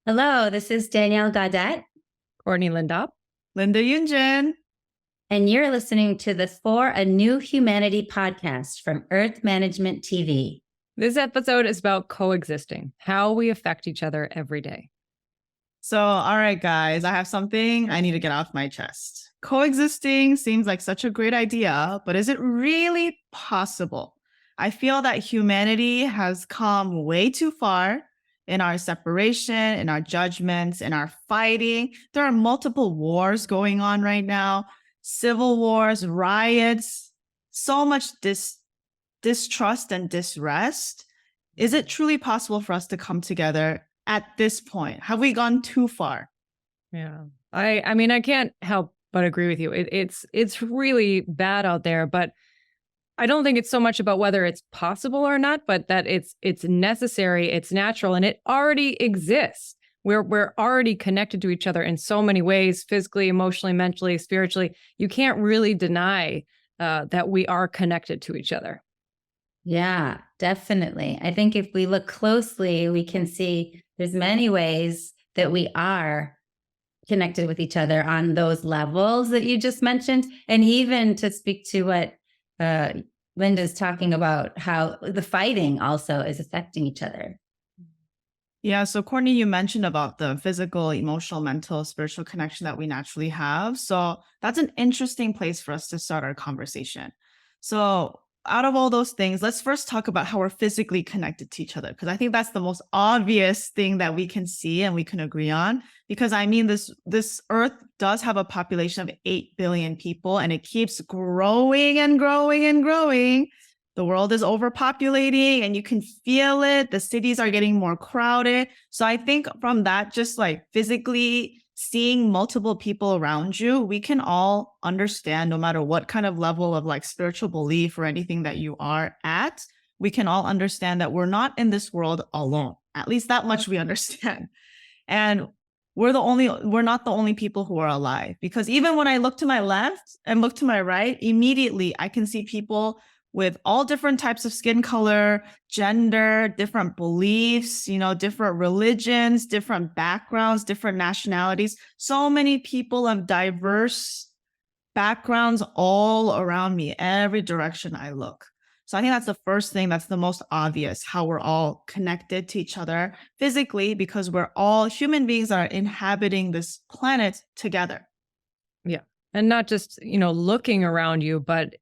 Hello, this is Danielle Gaudette, Courtney Lindop. Linda Yunjin. and you're listening to the For a New Humanity podcast from Earth Management TV. This episode is about coexisting, how we affect each other every day. So, all right, guys, I have something I need to get off my chest. Coexisting seems like such a great idea, but is it really possible? I feel that humanity has come way too far in our separation, in our judgments, in our fighting. There are multiple wars going on right now, civil wars, riots, so much distrust and disrest. Is it truly possible for us to come together at this point? Have we gone too far? Yeah. I mean, I can't help but agree with you. It's really bad out there, but I don't think it's so much about whether it's possible or not, but that it's necessary, it's natural, and it already exists. We're already connected to each other in so many ways, physically, emotionally, mentally, spiritually. You can't really deny that we are connected to each other. Yeah, definitely. I think if we look closely, we can see there's many ways that we are connected with each other on those levels that you just mentioned. And even to speak to what Linda's talking about, how the fighting also is affecting each other. Yeah, so Courtney, you mentioned about the physical, emotional, mental, spiritual connection that we naturally have. So that's an interesting place for us to start our conversation. So out of all those things, let's first talk about how we're physically connected to each other, because I think that's the most obvious thing that we can see and we can agree on. Because I mean, this Earth does have a population of 8 billion people, and it keeps growing and growing and growing. The world is overpopulating and you can feel it. The cities are getting more crowded. So I think from that, just like physically seeing multiple people around you, we can all understand, no matter what kind of level of like spiritual belief or anything that you are at, we can all understand that we're not in this world alone. At least that much we understand. And we're not the only people who are alive, because even when I look to my left and look to my right, immediately I can see people with all different types of skin color, gender, different beliefs, different religions, different backgrounds, different nationalities. So many people of diverse backgrounds all around me, every direction I look. So I think that's the first thing, that's the most obvious, how we're all connected to each other physically, because we're all human beings that are inhabiting this planet together. Yeah. And not just, looking around you, but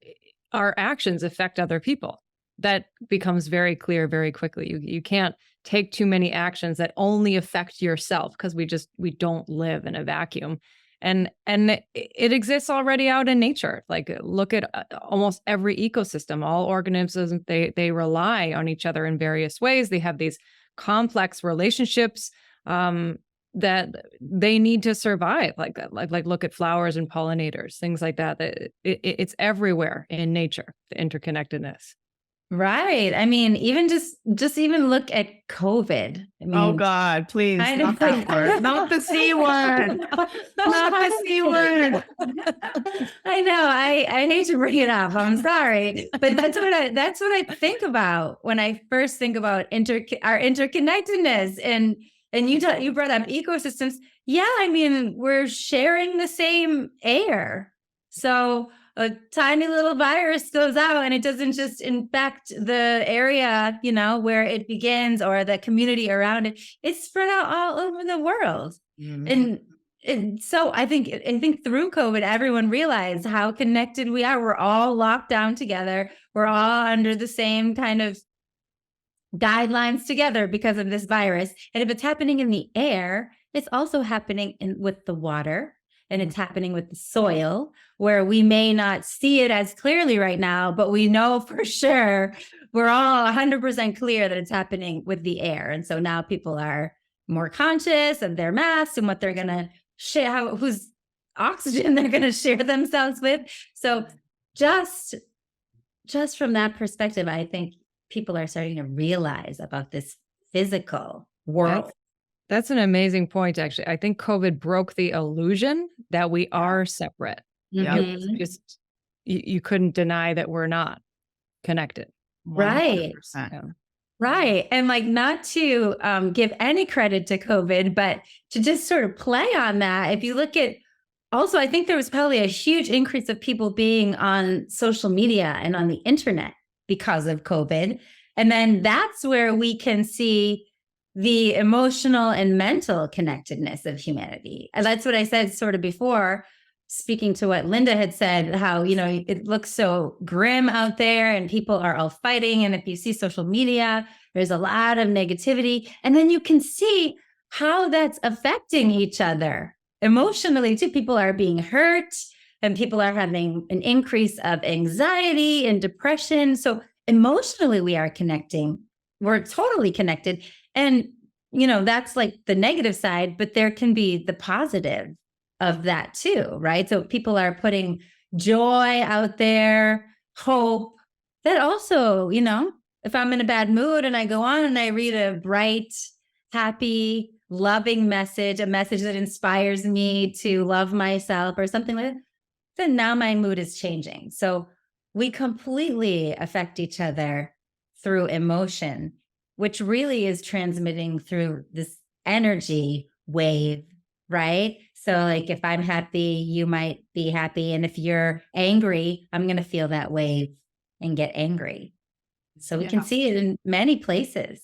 our actions affect other people. That becomes very clear very quickly. You can't take too many actions that only affect yourself, because we don't live in a vacuum. And it exists already out in nature. Like, look at almost every ecosystem. All organisms, they rely on each other in various ways. They have these complex relationships that they need to survive. Like look at flowers and pollinators, things like that. It's everywhere in nature, the interconnectedness. Right. I mean, even just even look at COVID. I mean, oh God, please, not that word. Not the C word. Not the C word. I know. I hate to bring it up. I'm sorry, but that's what I think about when I first think about our interconnectedness. And you brought up ecosystems. Yeah, I mean, we're sharing the same air. So a tiny little virus goes out and it doesn't just infect the area, where it begins or the community around it. It's spread out all over the world. Mm-hmm. And so I think through COVID, everyone realized how connected we are. We're all locked down together. We're all under the same kind of guidelines together because of this virus. And if it's happening in the air, it's also happening with the water, and it's happening with the soil, where we may not see it as clearly right now, but we know for sure, we're all 100% clear that it's happening with the air. And so now people are more conscious of their masks and what they're going to share, whose oxygen they're going to share themselves with. So just from that perspective, I think people are starting to realize about this physical world. That's an amazing point, actually. I think COVID broke the illusion that we are separate. Mm-hmm. You couldn't deny that we're not connected. Right. Yeah. Right. And like not to give any credit to COVID, but to just sort of play on that. If you look at also, I think there was probably a huge increase of people being on social media and on the internet because of COVID. And then that's where we can see the emotional and mental connectedness of humanity. And that's what I said sort of before, speaking to what Linda had said, how, it looks so grim out there and people are all fighting. And if you see social media, there's a lot of negativity. And then you can see how that's affecting each other emotionally too. People are being hurt and people are having an increase of anxiety and depression. So emotionally, we are connecting. We're totally connected. And, that's like the negative side, but there can be the positive of that too, right? So people are putting joy out there, hope. That also, if I'm in a bad mood and I go on and I read a bright, happy, loving message, a message that inspires me to love myself or something like that, then now my mood is changing. So we completely affect each other through emotion, which really is transmitting through this energy wave, right? So like if I'm happy, you might be happy. And if you're angry, I'm going to feel that wave and get angry. So we can see it in many places.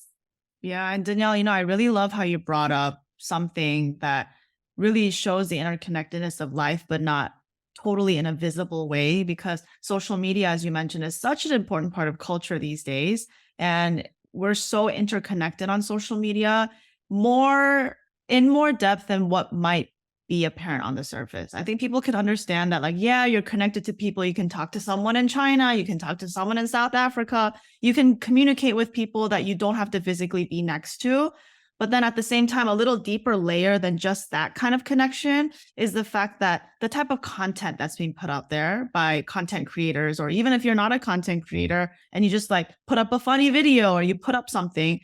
Yeah. And Danielle, I really love how you brought up something that really shows the interconnectedness of life, but not totally in a visible way, because social media, as you mentioned, is such an important part of culture these days. And we're so interconnected on social media, in more depth than what might be apparent on the surface. I think people can understand that, like, yeah, you're connected to people. You can talk to someone in China. You can talk to someone in South Africa. You can communicate with people that you don't have to physically be next to. But then at the same time, a little deeper layer than just that kind of connection is the fact that the type of content that's being put out there by content creators, or even if you're not a content creator and you just like put up a funny video or you put up something,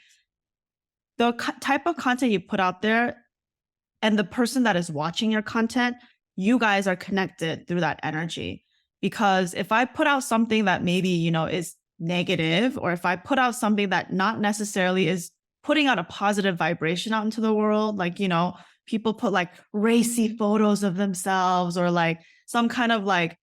the type of content you put out there and the person that is watching your content, you guys are connected through that energy. Because if I put out something that maybe, is negative, or if I put out something that not necessarily is putting out a positive vibration out into the world, like, people put like racy photos of themselves, or like some kind of like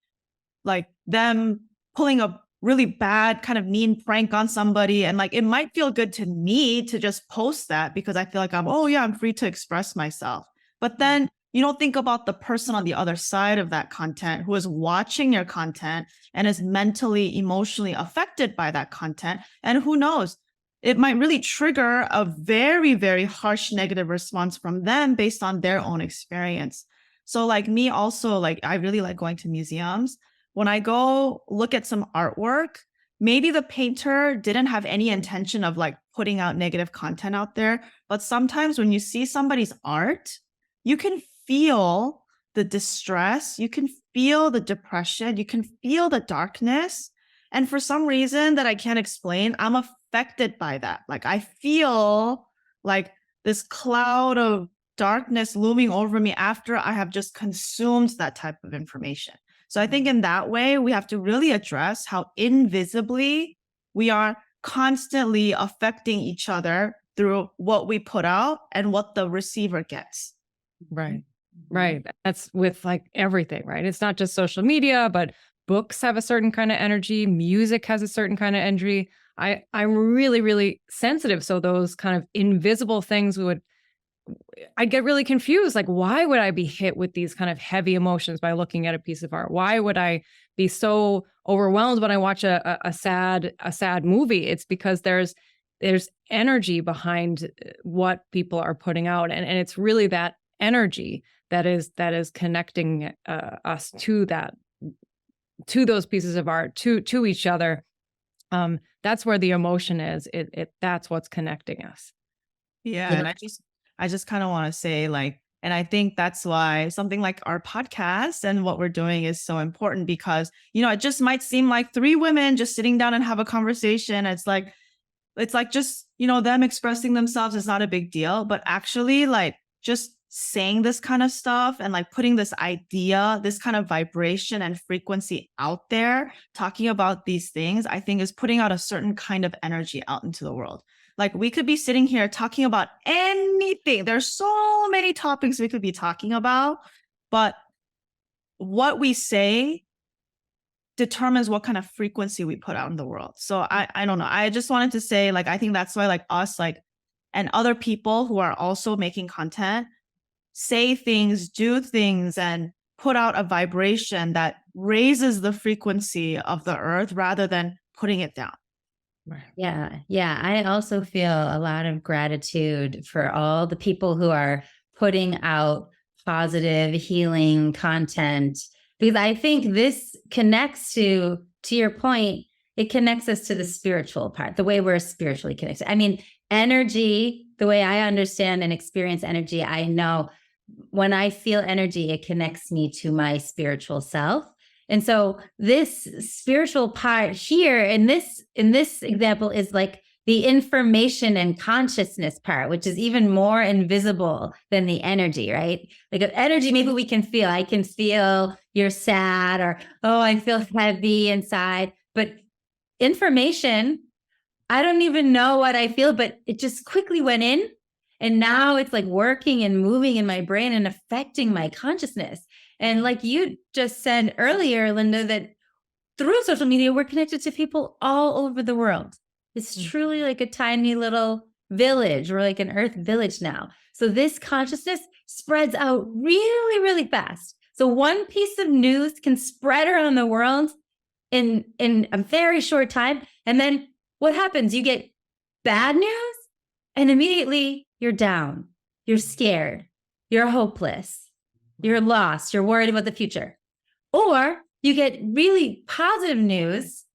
them pulling a really bad kind of mean prank on somebody. And like, it might feel good to me to just post that because I feel like I'm free to express myself. But then you don't think about the person on the other side of that content who is watching your content and is mentally, emotionally affected by that content. And who knows, it might really trigger a very, very harsh negative response from them based on their own experience. So like me also, like I really like going to museums. When I go look at some artwork, maybe the painter didn't have any intention of like putting out negative content out there. But sometimes when you see somebody's art, you can feel the distress, you can feel the depression, you can feel the darkness. And for some reason that I can't explain, I'm affected by that. Like I feel like this cloud of darkness looming over me after I have just consumed that type of information. So I think in that way, we have to really address how invisibly we are constantly affecting each other through what we put out and what the receiver gets. Right. Right. That's with like everything, right? It's not just social media, but books have a certain kind of energy. Music has a certain kind of energy. I'm really, really sensitive. So those kind of invisible things I'd get really confused. Like, why would I be hit with these kind of heavy emotions by looking at a piece of art? Why would I be so overwhelmed when I watch a sad movie? It's because there's energy behind what people are putting out. And it's really that energy that is connecting us to those pieces of art, to each other. That's where the emotion is. That's what's connecting us. Yeah. And I just kind of want to say and I think that's why something like our podcast and what we're doing is so important, because, it just might seem like three women just sitting down and have a conversation. It's like just, them expressing themselves is not a big deal, but actually just saying this kind of stuff and putting this idea, this kind of vibration and frequency out there, talking about these things, I think is putting out a certain kind of energy out into the world. Like we could be sitting here talking about anything. There's so many topics we could be talking about, but what we say determines what kind of frequency we put out in the world. So I don't know. I just wanted to say, like, I think that's why like us, like, and other people who are also making content say things, do things, and put out a vibration that raises the frequency of the earth rather than putting it down. Yeah. Yeah. I also feel a lot of gratitude for all the people who are putting out positive healing content, because I think this connects to your point, it connects us to the spiritual part, the way we're spiritually connected. I mean, energy, the way I understand and experience energy, I know when I feel energy, it connects me to my spiritual self. And so this spiritual part here in this example is like the information and consciousness part, which is even more invisible than the energy, right? Like energy, maybe we can feel, I can feel you're sad, or, oh, I feel heavy inside. But information, I don't even know what I feel, but it just quickly went in. And now it's like working and moving in my brain and affecting my consciousness. And like you just said earlier, Linda, that through social media, we're connected to people all over the world. It's truly like a tiny little village. We're like an earth village now. So this consciousness spreads out really, really fast. So one piece of news can spread around the world in a very short time. And then what happens? You get bad news and immediately you're down, you're scared, you're hopeless, you're lost, you're worried about the future. Or you get really positive news,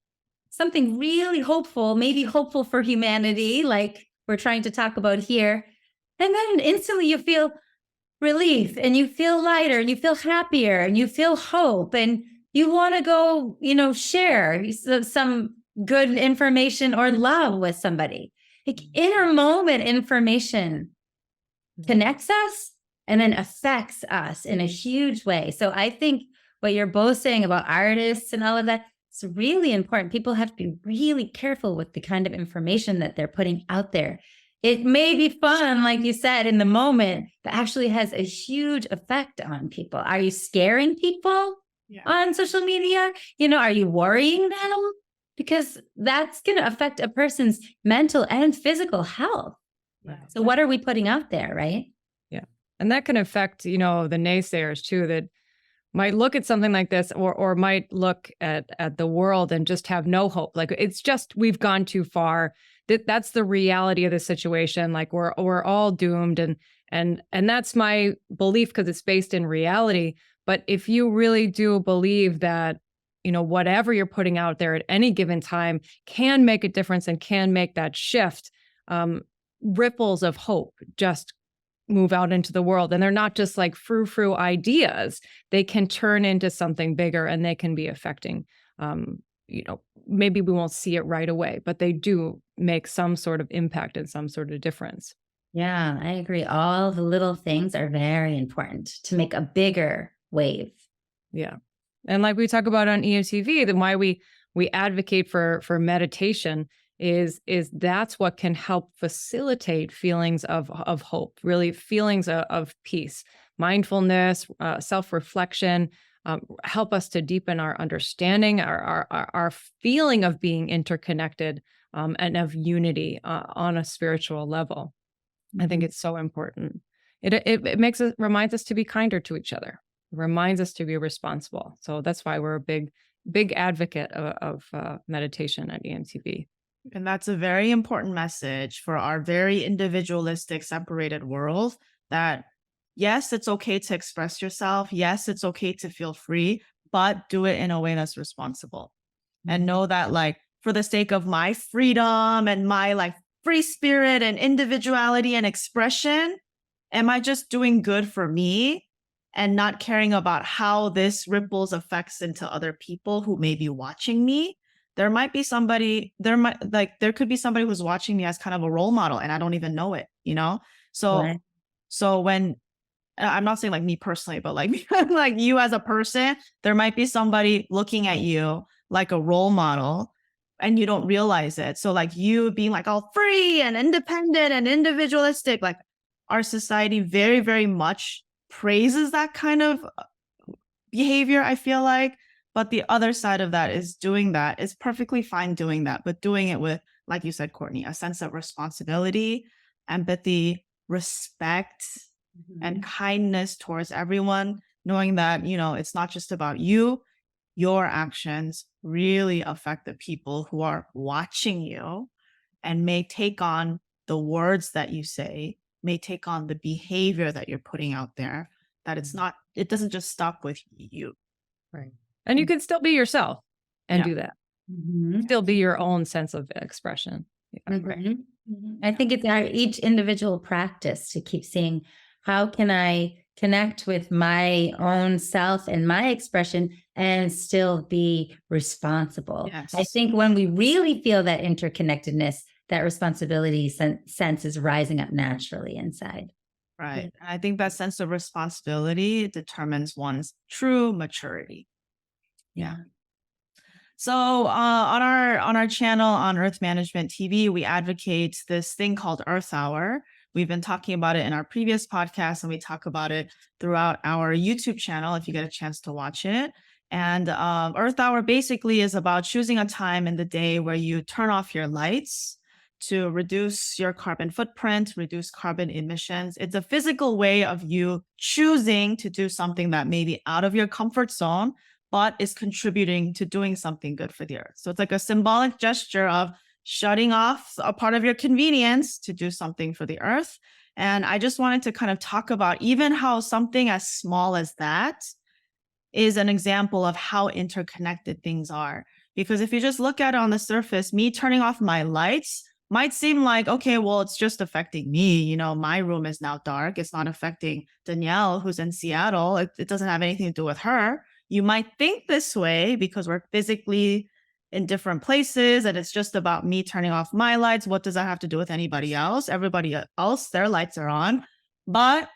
something really hopeful, maybe hopeful for humanity, like we're trying to talk about here. And then instantly you feel relief and you feel lighter and you feel happier and you feel hope and you want to go, share some good information or love with somebody. Like inner moment information connects us and then affects us in a huge way. So I think what you're both saying about artists and all of that, it's really important. People have to be really careful with the kind of information that they're putting out there. It may be fun, like you said, in the moment, but actually has a huge effect on people. Are you scaring people on social media? Are you worrying them? Because that's going to affect a person's mental and physical health. Right. So what are we putting out there, right? Yeah. And that can affect, the naysayers too, that might look at something like this or might look at the world and just have no hope. Like it's just, we've gone too far. That's the reality of the situation. Like we're all doomed. And that's my belief because it's based in reality. But if you really do believe that, whatever you're putting out there at any given time can make a difference and can make that shift, ripples of hope just move out into the world. And they're not just like frou-frou ideas. They can turn into something bigger and they can be affecting, maybe we won't see it right away, but they do make some sort of impact and some sort of difference. Yeah, I agree. All the little things are very important to make a bigger wave. Yeah. And like we talk about on EOTV, then why we advocate for meditation is that's what can help facilitate feelings of hope, really feelings of peace, mindfulness, self-reflection, help us to deepen our understanding, our feeling of being interconnected, and of unity on a spiritual level. Mm-hmm. I think it's so important. It reminds us to be kinder to each other. It reminds us to be responsible. So that's why we're a big advocate of meditation at EMTV. And that's a very important message for our very individualistic, separated world, that yes, it's okay to express yourself. Yes, it's okay to feel free, but do it in a way that's responsible. Mm-hmm. And know that, like, for the sake of my freedom and my like free spirit and individuality and expression, am I just doing good for me and not caring about how this ripples effects into other people who may be watching me? There could be somebody who's watching me as kind of a role model and I don't even know it, So, right. So when, I'm not saying like me personally, but like, like you as a person, there might be somebody looking at you like a role model and you don't realize it. So like you being like all free and independent and individualistic, like our society very, very much praises that kind of behavior, I feel like. But the other side of that is doing that is perfectly fine doing that, but doing it with, like you said, Courtney, a sense of responsibility, empathy, respect, and kindness towards everyone, knowing that, you know, it's not just about you. Your actions really affect the people who are watching you and may take on the words that you say, may take on the behavior that you're putting out there, that it's not, it doesn't just stop with you. Right. And you can still be yourself and do that. Still be your own sense of expression. Yeah. Mhm. I think it's our each individual practice to keep seeing how can I connect with my own self and my expression and still be responsible. I Yes. think when we really feel that interconnectedness, that responsibility sense is rising up naturally inside. Right. And I think that sense of responsibility determines one's true maturity. Yeah. So on our channel on Earth Management TV, we advocate this thing called Earth Hour. We've been talking about it in our previous podcast, and we talk about it throughout our YouTube channel if you get a chance to watch it. And Earth Hour basically is about choosing a time in the day where you turn off your lights to reduce your carbon footprint, reduce carbon emissions. It's a physical way of you choosing to do something that may be out of your comfort zone, but is contributing to doing something good for the earth. So it's like a symbolic gesture of shutting off a part of your convenience to do something for the earth. And I just wanted to kind of talk about even how something as small as that is an example of how interconnected things are. Because if you just look at it on the surface, me turning off my lights might seem like, okay, well, it's just affecting me. You know, my room is now dark. It's not affecting Danielle, who's in Seattle. It doesn't have anything to do with her. You might think this way because we're physically in different places and it's just about me turning off my lights. What does that have to do with anybody else? Everybody else, their lights are on. But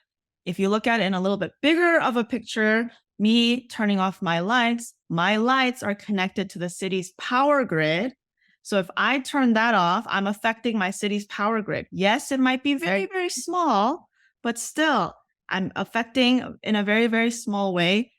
if you look at it in a little bit bigger of a picture, me turning off my lights are connected to the city's power grid. So if I turn that off, I'm affecting my city's power grid. Yes, it might be very, very small, but still I'm affecting in a very, very small way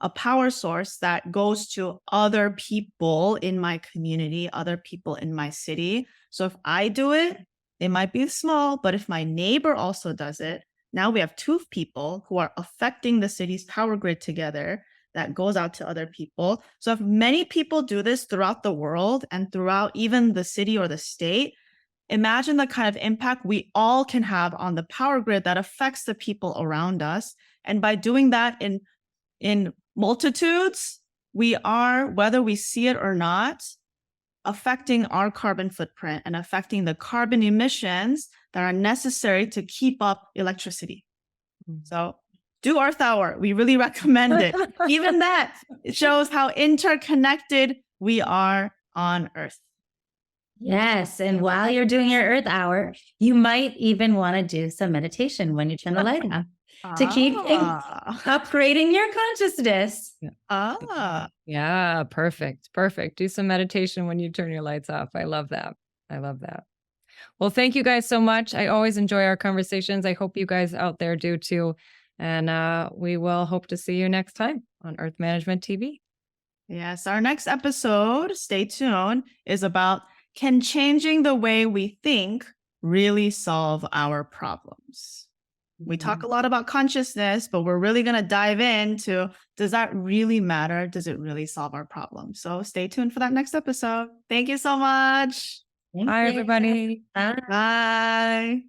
a power source that goes to other people in my community, other people in my city. So if I do it, it might be small, but if my neighbor also does it, now we have two people who are affecting the city's power grid together that goes out to other people. So if many people do this throughout the world and throughout even the city or the state, imagine the kind of impact we all can have on the power grid that affects the people around us. And by doing that in multitudes, we are, whether we see it or not, affecting our carbon footprint and affecting the carbon emissions that are necessary to keep up electricity. So do Earth Hour. We really recommend it. Even that, it shows how interconnected we are on Earth. Yes. And while you're doing your Earth Hour, you might even want to do some meditation when you turn the light on to keep upgrading your consciousness. Yeah, perfect. Perfect. Do some meditation when you turn your lights off. I love that. I love that. Well, thank you guys so much. I always enjoy our conversations. I hope you guys out there do too. And we will hope to see you next time on Earth Management TV. Yes, our next episode, stay tuned, is about can changing the way we think really solve our problems? We talk a lot about consciousness, but we're really going to dive into, does that really matter? Does it really solve our problems? So stay tuned for that next episode. Thank you so much. Bye, everybody. Bye. Bye.